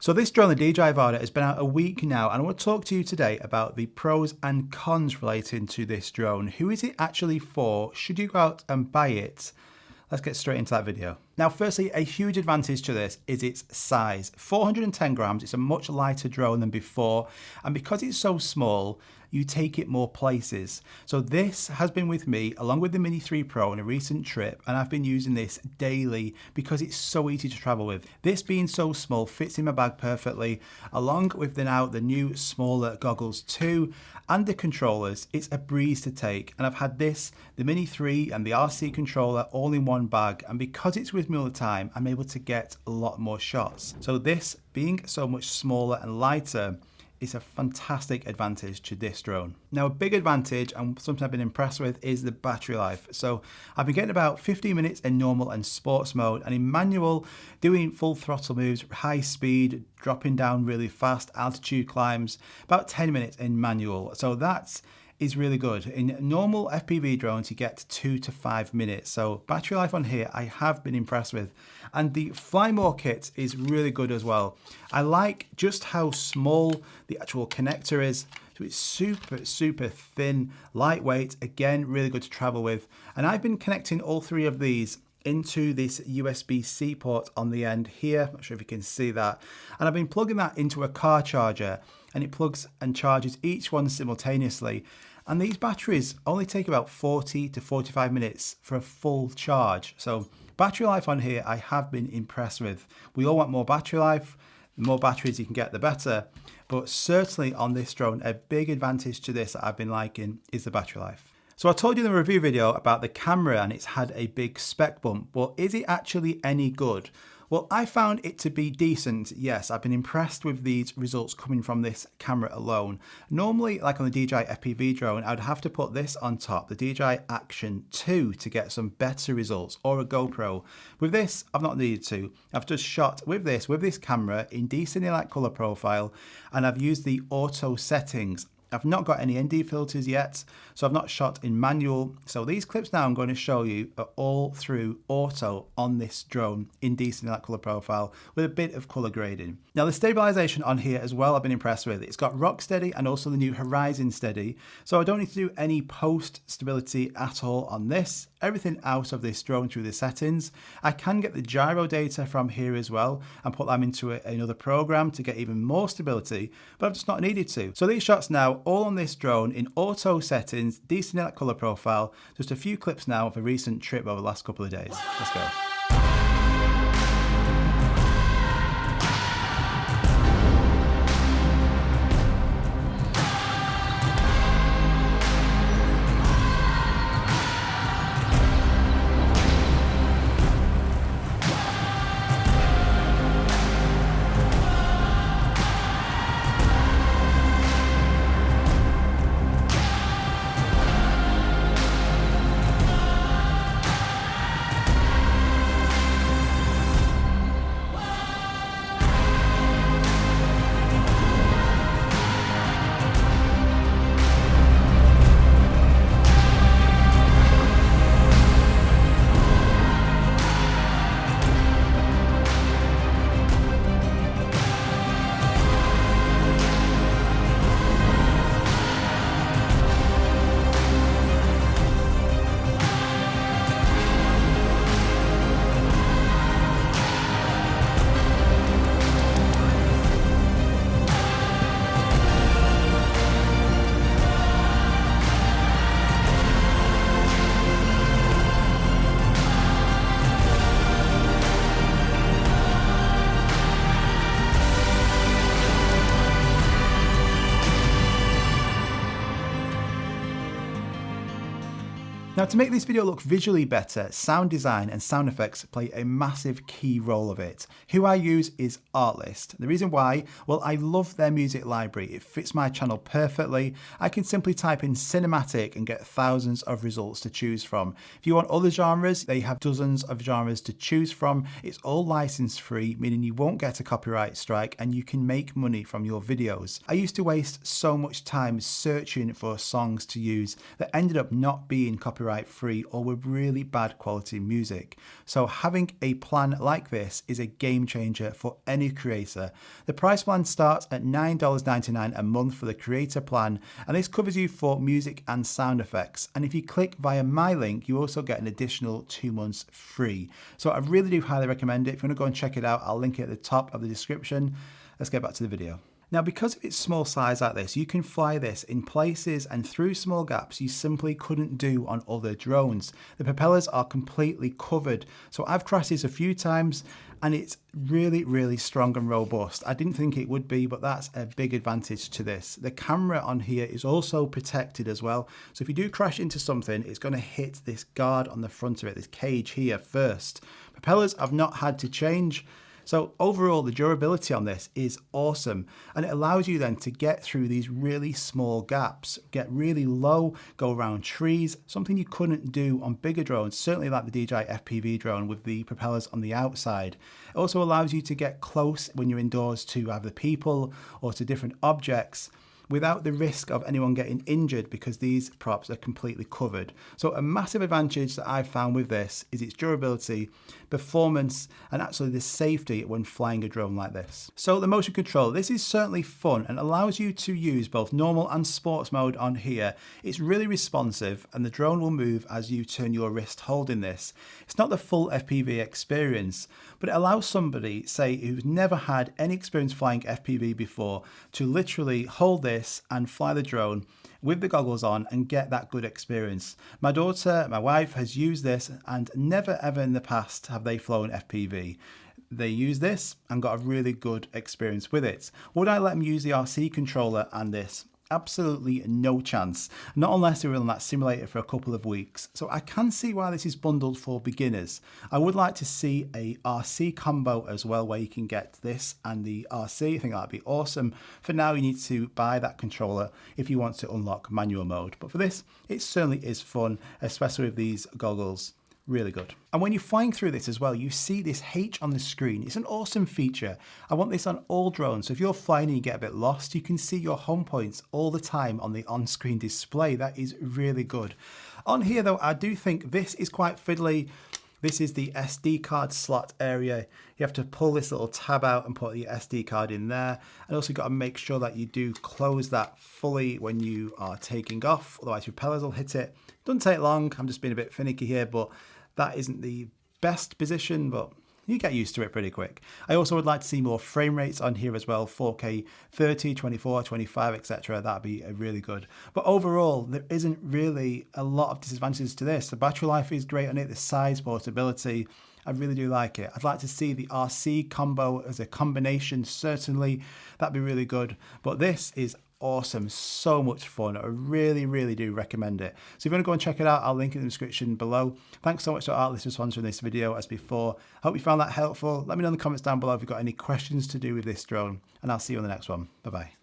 So this drone, the DJI Avata, has been out a week now, and I want to talk to you today about the pros and cons relating to this drone. Who is it actually for? Should you go out and buy it? Let's get straight into that video. Now, firstly, a huge advantage to this is its size. 410 grams, it's a much lighter drone than before, and because it's so small, you take it more places. So this has been with me along with the Mini 3 Pro on a recent trip, and I've been using this daily because it's so easy to travel with. This being so small fits in my bag perfectly, along with the new smaller goggles too, and the controllers. It's a breeze to take, and I've had this, the Mini 3 and the RC controller all in one bag, and because it's with me all the time, I'm able to get a lot more shots. So this being so much smaller and lighter is a fantastic advantage to this drone. Now, a big advantage and something I've been impressed with is the battery life. So I've been getting about 15 minutes in normal and sports mode, and in manual, doing full throttle moves, high speed, dropping down really fast, altitude climbs, about 10 minutes in manual. So that's is really good. In normal FPV drones, you get 2 to 5 minutes. So battery life on here, I have been impressed with. And the Fly More kit is really good as well. I like just how small the actual connector is. So it's super thin, lightweight, again, really good to travel with. And I've been connecting all three of these into this USB-C port on the end here. I'm not sure if you can see that. And I've been plugging that into a car charger, and it plugs and charges each one simultaneously. And these batteries only take about 40 to 45 minutes for a full charge. So battery life on here, I have been impressed with. We all want more battery life. The more batteries you can get, the better. But certainly on this drone, a big advantage to this that I've been liking is the battery life. So I told you in the review video about the camera and it's had a big spec bump, but is it actually any good? Well, I found it to be decent. Yes, I've been impressed with these results coming from this camera alone. Normally, like on the DJI FPV drone, I'd have to put this on top, the DJI Action 2, to get some better results, or a GoPro. With this, I've not needed to. I've just shot with this camera in decently light color profile, and I've used the auto settings. I've not got any ND filters yet, so I've not shot in manual. So these clips now I'm going to show you are all through auto on this drone in decent light color profile with a bit of color grading. Now the stabilization on here as well, I've been impressed with. It's got Rock Steady and also the new Horizon Steady. So I don't need to do any post stability at all on this. Everything out of this drone through the settings. I can get the gyro data from here as well and put them into another program to get even more stability, but I've just not needed to. So these shots now all on this drone in auto settings, decent light color profile. Just a few clips now of a recent trip over the last couple of days. Let's go. Now, to make this video look visually better, sound design and sound effects play a massive key role of it. Who I use is Artlist. The reason why? Well, I love their music library. It fits my channel perfectly. I can simply type in cinematic and get thousands of results to choose from. If you want other genres, they have dozens of genres to choose from. It's all license free, meaning you won't get a copyright strike and you can make money from your videos. I used to waste so much time searching for songs to use that ended up not being copyright copyright free or with really bad quality music. So having a plan like this is a game changer for any creator. The price plan starts at $9.99 a month for the creator plan, and this covers you for music and sound effects. And if you click via my link, you also get an additional 2 months free. So I really do highly recommend it. If you want to go and check it out, I'll link it at the top of the description. Let's get back to the video. Now, because of its small size like this, you can fly this in places and through small gaps you simply couldn't do on other drones. The propellers are completely covered. So I've crashed this a few times and it's really, really strong and robust. I didn't think it would be, but that's a big advantage to this. The camera on here is also protected as well. So if you do crash into something, it's going to hit this guard on the front of it, this cage here first. Propellers I've not had to change. So overall, the durability on this is awesome, and it allows you then to get through these really small gaps, get really low, go around trees, something you couldn't do on bigger drones, certainly like the DJI FPV drone with the propellers on the outside. It also allows you to get close when you're indoors to either people or to different objects, without the risk of anyone getting injured because these props are completely covered. So a massive advantage that I've found with this is its durability, performance, and actually the safety when flying a drone like this. So the motion control, this is certainly fun and allows you to use both normal and sports mode on here. It's really responsive and the drone will move as you turn your wrist holding this. It's not the full FPV experience, but it allows somebody, say, who's never had any experience flying FPV before, to literally hold this and fly the drone with the goggles on and get that good experience. My daughter, my wife, has used this and never ever in the past have they flown FPV. They used this and got a really good experience with it. Would I let them use the RC controller and this? Absolutely no chance, not unless they were on that simulator for a couple of weeks. So I can see why this is bundled for beginners. I would like to see a RC combo as well, where you can get this and the RC. I think that'd be awesome. For now, you need to buy that controller if you want to unlock manual mode. But for this, it certainly is fun, especially with these goggles. Really good. And when you're flying through this as well, you see this H on the screen. It's an awesome feature. I want this on all drones. So if you're flying and you get a bit lost, you can see your home points all the time on the on-screen display. That is really good. On here though, I do think this is quite fiddly. This is the SD card slot area. You have to pull this little tab out and put your SD card in there. And also got to make sure that you do close that fully when you are taking off, otherwise your propellers will hit it. Doesn't take long. I'm just being a bit finicky here, but that isn't the best position, but you get used to it pretty quick. I also would like to see more frame rates on here as well, 4K 30, 24, 25, etc. That'd be really good. But overall, there isn't really a lot of disadvantages to this. The battery life is great on it, the size, portability, I really do like it. I'd like to see the RC combo as a combination, certainly. That'd be really good. But this is awesome, so much fun. I really, really do recommend it. So if you want to go and check it out, I'll link it in the description below. Thanks so much to Artlist for sponsoring this video as before. Hope you found that helpful. Let me know in the comments down below if you've got any questions to do with this drone, and I'll see you on the next one. Bye bye.